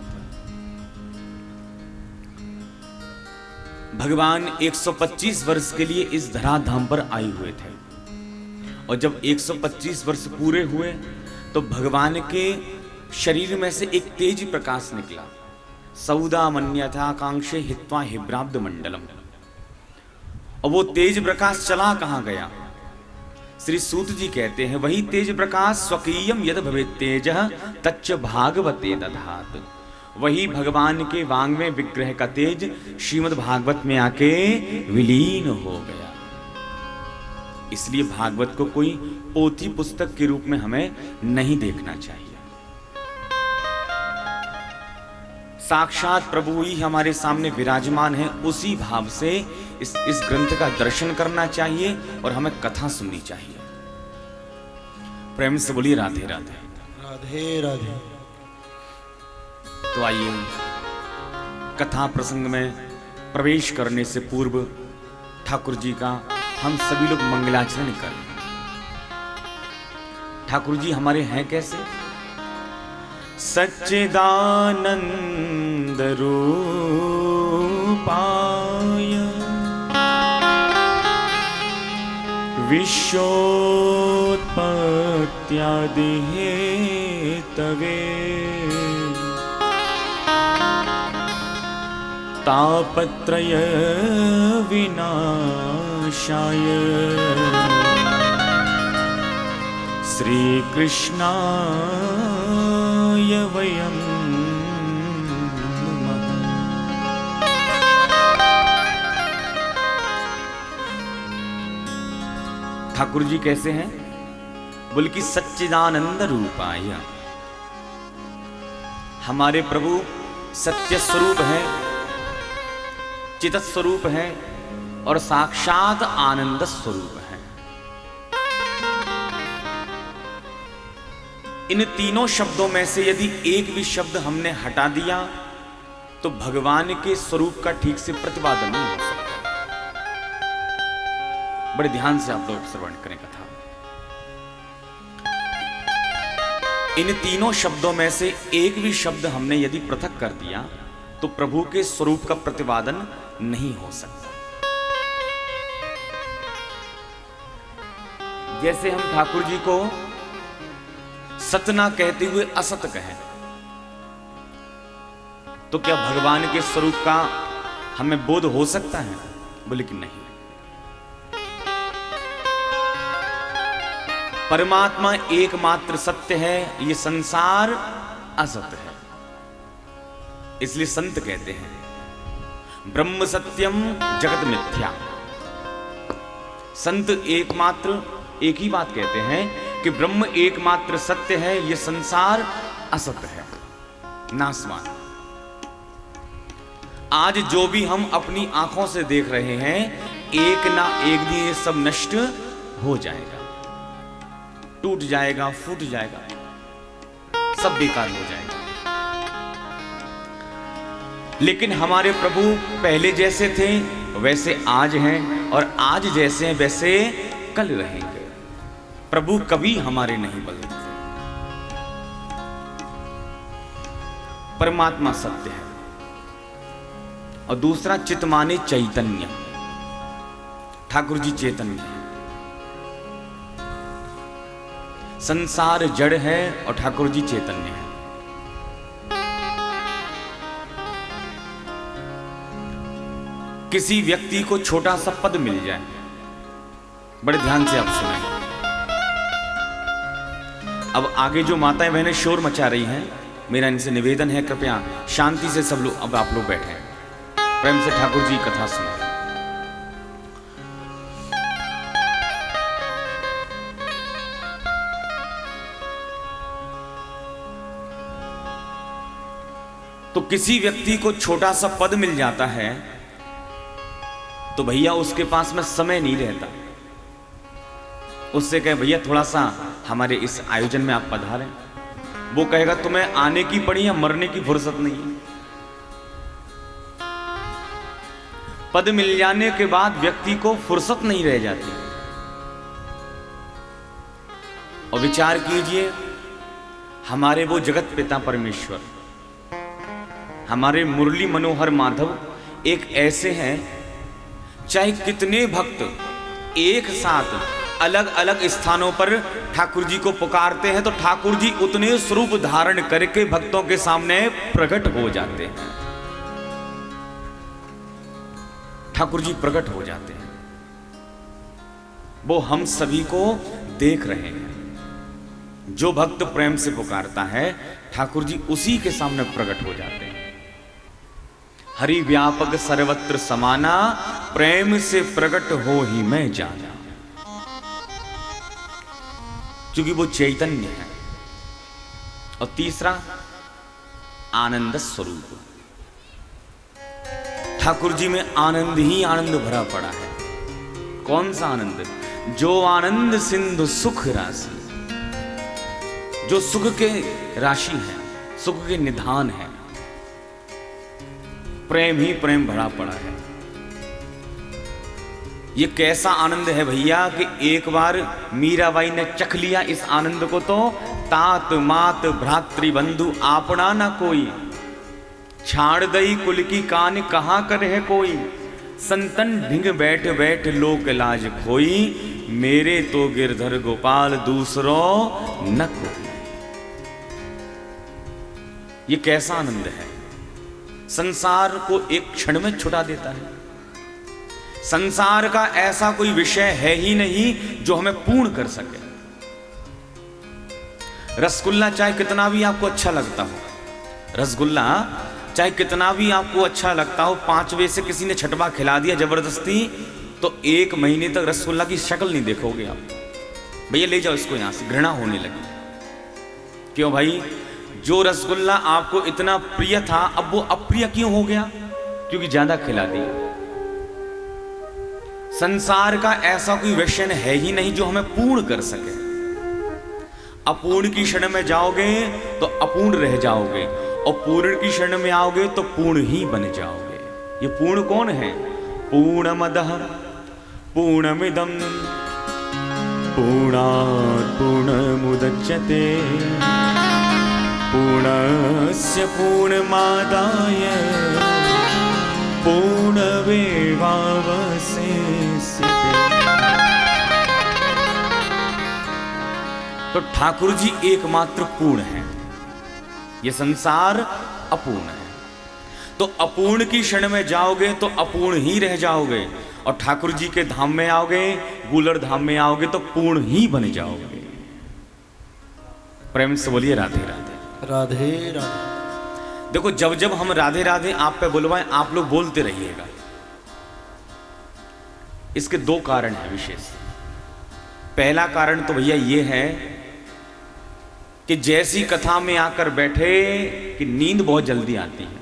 Speaker 3: भगवान 125 वर्ष के लिए इस धराधाम पर आए हुए थे और जब 125 वर्ष पूरे हुए तो भगवान के शरीर में से एक तेज प्रकाश निकला। सौदा मन्यथा कांक्षे हित्वा हिब्राब्द मंडलम। और वो तेज प्रकाश चला कहां गया? श्री सूत जी कहते हैं वही तेज प्रकाश स्वकीयम यद भवेत् तेजः तच्च भागवते दधात। वही भगवान के वांग्मय विग्रह का तेज श्रीमद् भागवत में आके विलीन हो गया। इसलिए भागवत को कोई पोथी पुस्तक के रूप में हमें नहीं देखना चाहिए। साक्षात प्रभु ही हमारे सामने विराजमान है, उसी भाव से इस ग्रंथ का दर्शन करना चाहिए और हमें कथा सुननी चाहिए। प्रेम से बोलिए राधे राधे।
Speaker 1: राधे राधे।
Speaker 3: तो आइए कथा प्रसंग में प्रवेश करने से पूर्व ठाकुर जी का हम सभी लोग मंगलाचरण करें। ठाकुर जी हमारे हैं कैसे? सच्चिदानंद रूपाय विश्वोत्पत्त्यादि हेतवे तापत्रय विनाशाय श्री कृष्णाय वयं नमः। ठाकुर जी कैसे हैं? बोले कि सच्चिदानंद रूपाय। हमारे प्रभु सत्य स्वरूप है, चित स्वरूप है और साक्षात आनंद स्वरूप है। इन तीनों शब्दों में से यदि एक भी शब्द हमने हटा दिया तो भगवान के स्वरूप का ठीक से प्रतिपादन नहीं हो सकता। बड़े ध्यान से आप लोग श्रवण करें कथा। इन तीनों शब्दों में से एक भी शब्द हमने यदि पृथक कर दिया तो प्रभु के स्वरूप का प्रतिपादन नहीं हो सकता। जैसे हम ठाकुर जी को सत ना कहते हुए असत कहें तो क्या भगवान के स्वरूप का हमें बोध हो सकता है? बोले कि नहीं। परमात्मा एकमात्र सत्य है, ये संसार असत है। इसलिए संत कहते हैं ब्रह्म सत्यम जगत मिथ्या। संत एकमात्र एक ही बात कहते हैं कि ब्रह्म एकमात्र सत्य है, ये संसार असत है, नासवान। आज जो भी हम अपनी आंखों से देख रहे हैं एक ना एक दिन ये सब नष्ट हो जाएगा, टूट जाएगा, फूट जाएगा, सब बेकार हो जाएगा। लेकिन हमारे प्रभु पहले जैसे थे वैसे आज हैं और आज जैसे हैं वैसे कल रहेंगे। प्रभु कभी हमारे नहीं बदलते। परमात्मा सत्य है। और दूसरा चित माने चैतन्य। ठाकुर जी चैतन्य है। संसार जड़ है और ठाकुर जी चैतन्य है। किसी व्यक्ति को छोटा सा पद मिल जाए, बड़े ध्यान से आप सुनें। अब आगे जो माताएं बहनें शोर मचा रही हैं, मेरा इनसे निवेदन है कृपया शांति से सब लोग अब आप लोग बैठे हैं, प्रेम से ठाकुर जी कथा सुनें। तो किसी व्यक्ति को छोटा सा पद मिल जाता है तो भैया उसके पास में समय नहीं रहता। उससे कहे भैया थोड़ा सा हमारे इस आयोजन में आप पधारें, वो कहेगा तुम्हें आने की पड़ी या मरने की फुर्सत नहीं है। पद मिल जाने के बाद व्यक्ति को फुर्सत नहीं रह जाती। और विचार कीजिए, हमारे वो जगत पिता परमेश्वर, हमारे मुरली मनोहर माधव एक ऐसे हैं, चाहे कितने भक्त एक साथ अलग अलग स्थानों पर ठाकुर जी को पुकारते हैं तो ठाकुर जी उतने स्वरूप धारण करके भक्तों के सामने प्रकट हो जाते हैं। ठाकुर जी प्रकट हो जाते हैं, वो हम सभी को देख रहे हैं। जो भक्त प्रेम से पुकारता है ठाकुर जी उसी के सामने प्रकट हो जाते हैं। हरि व्यापक सर्वत्र समाना, प्रेम से प्रकट हो ही मैं जाना। क्योंकि वो चैतन्य है। और तीसरा आनंद स्वरूप, ठाकुर जी में आनंद ही आनंद भरा पड़ा है। कौन सा आनंद? जो आनंद सिंधु सुख राशि, जो सुख के राशि है, सुख के निधान है। प्रेम ही प्रेम भरा पड़ा है। ये कैसा आनंद है भैया कि एक बार मीराबाई ने चख लिया इस आनंद को तो तात मात भ्रातृबंधु आपना ना कोई, छाड़ दई कुल की कान कहां कर है कोई, संतन ढिंग बैठ बैठ लोक लाज खोई, मेरे तो गिरधर गोपाल दूसरों न कोई। ये कैसा आनंद है। संसार को एक क्षण में छुड़ा देता है। संसार का ऐसा कोई विषय है ही नहीं जो हमें पूर्ण कर सके। रसगुल्ला चाहे कितना भी आपको अच्छा लगता हो, रसगुल्ला चाहे कितना भी आपको अच्छा लगता हो, 5 बजे से किसी ने छटवा खिला दिया जबरदस्ती, तो 1 महीने तक रसगुल्ला की शक्ल नहीं देखोगे आप। भैया ले जाओ इसको यहां से, घृणा होने लगी। क्यों भाई? जो रसगुल्ला आपको इतना प्रिय था अब वो अप्रिय क्यों हो गया? क्योंकि ज्यादा खिला दिया। संसार का ऐसा कोई विषय है ही नहीं जो हमें पूर्ण कर सके। अपूर्ण की शरण में जाओगे तो अपूर्ण रह जाओगे, और पूर्ण की शरण में आओगे तो पूर्ण ही बन जाओगे। ये पूर्ण कौन है? पूर्णमदः पूर्णमिदं पूर्णात् पूर्णमुदच्यते पूर्णस्य पूर्णमादाय पूर्णमेवावशिष्यते। तो ठाकुर जी एकमात्र पूर्ण है, ये संसार अपूर्ण है। तो अपूर्ण की क्षण में जाओगे तो अपूर्ण ही रह जाओगे, और ठाकुर जी के धाम में आओगे, गूलर धाम में आओगे तो पूर्ण ही बन जाओगे। प्रेम से बोलिए राधे राधे।
Speaker 1: राधे राधे।
Speaker 3: देखो जब जब हम राधे राधे आप पे बुलवाएं आप लोग बोलते रहिएगा। इसके 2 कारण हैं विशेष। पहला कारण तो भैया ये है कि जैसी कथा में आकर बैठे कि नींद बहुत जल्दी आती है,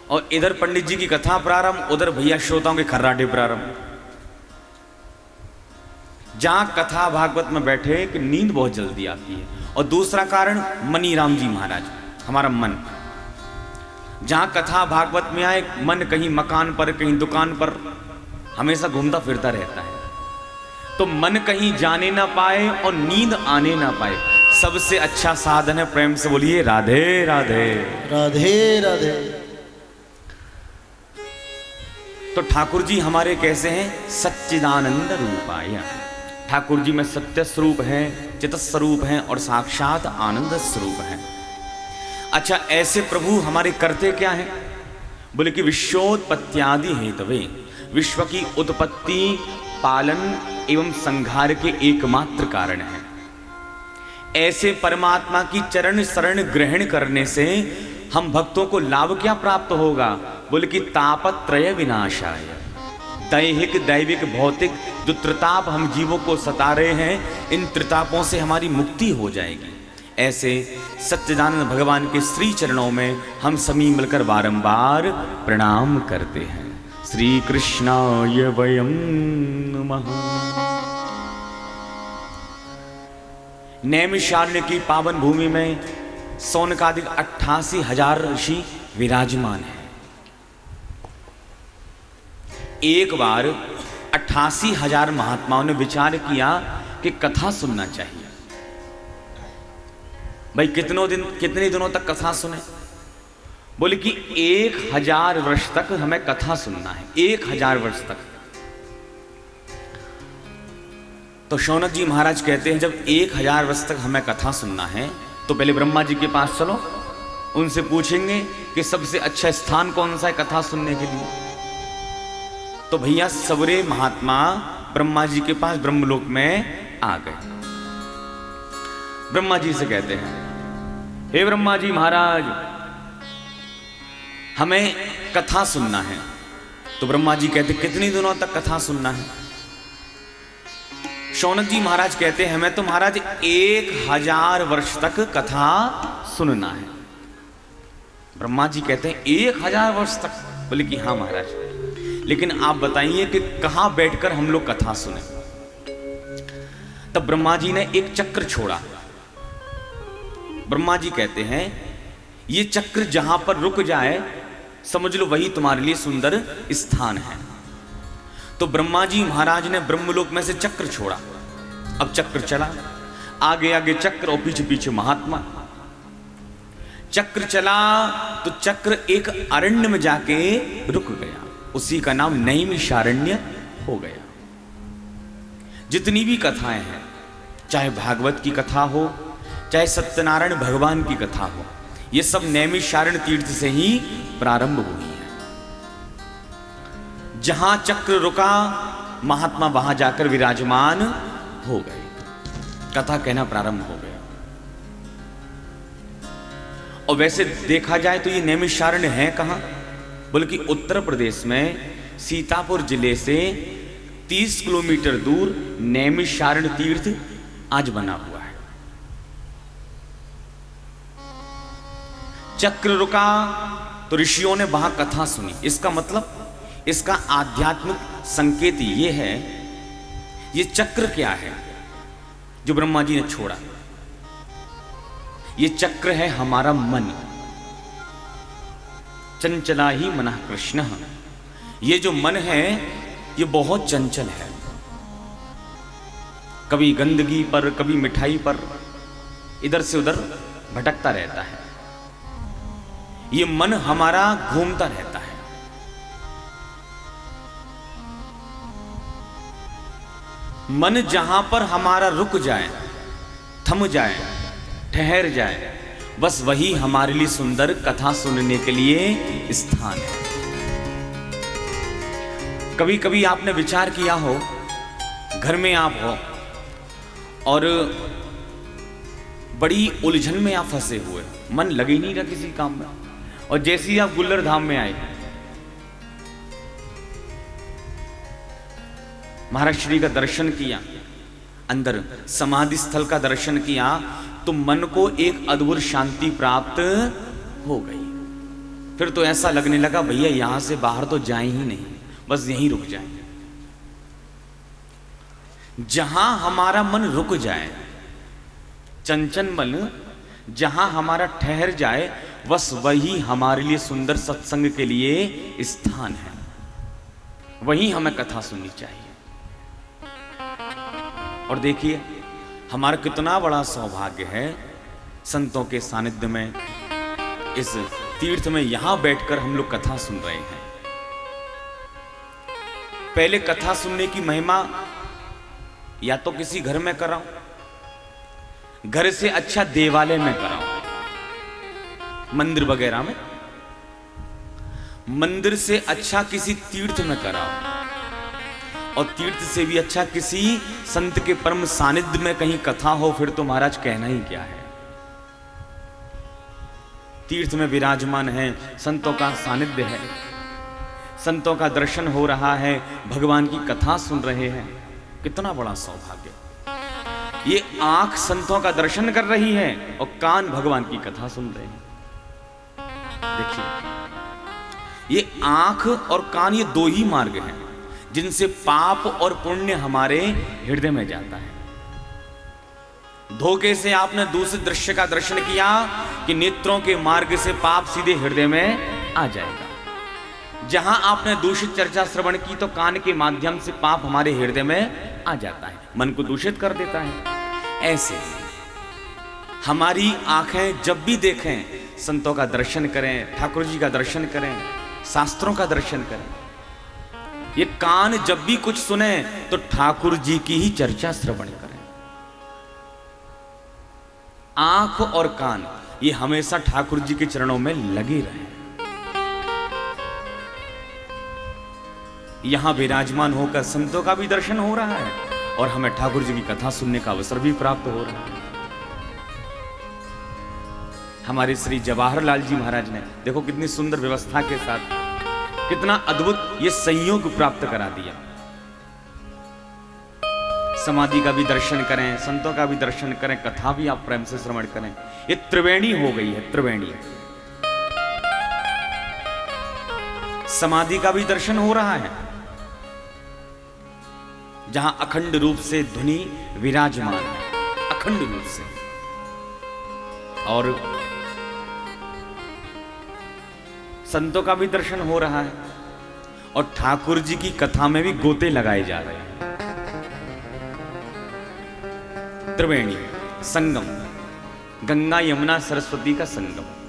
Speaker 3: और इधर पंडित जी की कथा प्रारंभ, उधर भैया श्रोताओं के खर्राटे प्रारंभ। जहां कथा भागवत में बैठे कि नींद बहुत जल्दी आती है। और दूसरा कारण मनीराम जी महाराज, हमारा मन। जहां कथा भागवत में आए मन कहीं मकान पर कहीं दुकान पर हमेशा घूमता फिरता रहता है, तो मन कहीं जाने ना पाए और नींद आने ना पाए। सबसे अच्छा साधन है, प्रेम से बोलिए राधे राधे।
Speaker 1: राधे राधे।
Speaker 3: तो ठाकुर जी हमारे कैसे हैं? सच्चिदानंद रूपाय। ठाकुर जी में सत्य स्वरूप है, चित स्वरूप है और साक्षात आनंद स्वरूप है। अच्छा, ऐसे प्रभु हमारे करते क्या हैं? बोले कि विश्वोत्पत्त्यादि हेतवे, विश्व की उत्पत्ति, पालन एवं संहार के एकमात्र कारण है। ऐसे परमात्मा की चरण शरण ग्रहण करने से हम भक्तों को लाभ क्या प्राप्त होगा? बोले कि तापत्रय विनाशाय, दैहिक दैविक भौतिक जो त्रिताप हम जीवों को सता रहे हैं, इन त्रितापों से हमारी मुक्ति हो जाएगी। ऐसे सच्चिदानंद भगवान के श्री चरणों में हम सभी मिलकर बारंबार प्रणाम करते हैं। श्री कृष्णाय वयं नमः। नैमिषारण्य की पावन भूमि में सौनकादिक 88,000 ऋषि विराजमान हैं। एक बार 88,000 महात्माओं ने विचार किया कि कथा सुनना चाहिए। भाई कितने दिनों तक कथा सुने? बोले कि 1000 वर्ष तक हमें कथा सुनना है, 1000 वर्ष तक। तो शौनक जी महाराज कहते हैं जब 1000 वर्ष तक हमें कथा सुनना है तो पहले ब्रह्मा जी के पास चलो, उनसे पूछेंगे कि सबसे अच्छा स्थान कौन सा है कथा सुनने के लिए। तो भैया सबरे महात्मा ब्रह्मा जी के पास ब्रह्मलोक में आ गए। ब्रह्मा जी से कहते हैं, हे ब्रह्मा जी महाराज, हमें कथा सुनना है। तो ब्रह्मा जी कहते, कितने दिनों तक कथा सुनना है? शौनक जी महाराज कहते हैं, हमें तो महाराज 1000 वर्ष तक कथा सुनना है। ब्रह्मा जी कहते हैं 1000 वर्ष तक? बोले कि हाँ महाराज, लेकिन आप बताइए कि कहां बैठकर हम लोग कथा सुने। तब ब्रह्मा जी ने एक चक्र छोड़ा। ब्रह्मा जी कहते हैं ये चक्र जहां पर रुक जाए समझ लो वही तुम्हारे लिए सुंदर स्थान है। तो ब्रह्मा जी महाराज ने ब्रह्मलोक में से चक्र छोड़ा। अब चक्र चला, आगे आगे चक्र और पीछे पीछे महात्मा। चक्र चला तो चक्र एक अरण्य में जाके रुक गया, उसी का नाम नैमिषारण्य हो गया। जितनी भी कथाएं हैं, चाहे भागवत की कथा हो, चाहे सत्यनारायण भगवान की कथा हो, ये सब नैमिषारण्य तीर्थ से ही प्रारंभ हुई है। जहां चक्र रुका महात्मा वहां जाकर विराजमान हो गए, कथा कहना प्रारंभ हो गया। और वैसे देखा जाए तो ये नैमिषारण्य है कहां? बोले कि उत्तर प्रदेश में सीतापुर जिले से 30 किलोमीटर दूर नैमिषारण्य तीर्थ आज बना हुआ है। चक्र रुका तो ऋषियों ने वहां कथा सुनी। इसका मतलब, इसका आध्यात्मिक संकेत ये है, ये चक्र क्या है जो ब्रह्मा जी ने छोड़ा? ये चक्र है हमारा मन। चंचला ही मनः कृष्ण। ये जो मन है ये बहुत चंचल है, कभी गंदगी पर, कभी मिठाई पर इधर से उधर भटकता रहता है। ये मन हमारा घूमता रहता है। मन जहां पर हमारा रुक जाए, थम जाए, ठहर जाए, बस वही हमारे लिए सुंदर कथा सुनने के लिए स्थान है। कभी कभी आपने विचार किया हो, घर में आप हो और बड़ी उलझन में आप फंसे हुए, मन लगे ही नहीं रहा किसी काम में, और जैसे ही आप गुल्लर धाम में आए, महाराज श्री का दर्शन किया, अंदर समाधि स्थल का दर्शन किया, तो मन को एक अद्भुत शांति प्राप्त हो गई। फिर तो ऐसा लगने लगा भैया यहां से बाहर तो जाए ही नहीं, बस यहीं रुक जाए। जहां हमारा मन रुक जाए, चंचल मन जहां हमारा ठहर जाए, बस वही हमारे लिए सुंदर सत्संग के लिए स्थान है। वहीं हमें कथा सुननी चाहिए। और देखिए हमारा कितना बड़ा सौभाग्य है, संतों के सानिध्य में, इस तीर्थ में यहां बैठकर हम लोग कथा सुन रहे हैं। पहले कथा सुनने की महिमा या तो किसी घर में कराओ, घर से अच्छा देवालय में कराओ, मंदिर वगैरह में, मंदिर से अच्छा किसी तीर्थ में कराओ, और तीर्थ से भी अच्छा किसी संत के परम सानिध्य में कहीं कथा हो, फिर तो महाराज कहना ही क्या है। तीर्थ में विराजमान है, संतों का सानिध्य है, संतों का दर्शन हो रहा है, भगवान की कथा सुन रहे हैं, कितना बड़ा सौभाग्य। ये आंख संतों का दर्शन कर रही है और कान भगवान की कथा सुन रहे हैं। देखिए, ये आंख और कान, ये दो ही मार्ग हैं जिनसे पाप और पुण्य हमारे हृदय में जाता है। धोखे से आपने दूसरे दृश्य का दर्शन किया कि नेत्रों के मार्ग से पाप सीधे हृदय में आ जाएगा। जहां आपने दूषित चर्चा श्रवण की तो कान के माध्यम से पाप हमारे हृदय में आ जाता है, मन को दूषित कर देता है। ऐसे हमारी आंखें जब भी देखें संतों का दर्शन करें, ठाकुर जी का दर्शन करें, शास्त्रों का दर्शन करें। ये कान जब भी कुछ सुने तो ठाकुर जी की ही चर्चा श्रवण करें। आंख और कान ये हमेशा ठाकुर जी के चरणों में लगे रहें। यहां विराजमान होकर संतों का भी दर्शन हो रहा है और हमें ठाकुर जी की कथा सुनने का अवसर भी प्राप्त हो रहा है। हमारे श्री जवाहरलाल जी महाराज ने देखो कितनी सुंदर व्यवस्था के साथ कितना अद्भुत ये संयोग प्राप्त करा दिया। समाधि का भी दर्शन करें, संतों का भी दर्शन करें, कथा भी आप प्रेम से श्रवण करें। ये त्रिवेणी हो गई है, त्रिवेणी। समाधि का भी दर्शन हो रहा है जहां अखंड रूप से ध्वनि विराजमान है, अखंड रूप से। और संतों का भी दर्शन हो रहा है और ठाकुर जी की कथा में भी गोते लगाए जा रहे हैं। त्रिवेणी संगम, गंगा यमुना सरस्वती का संगम।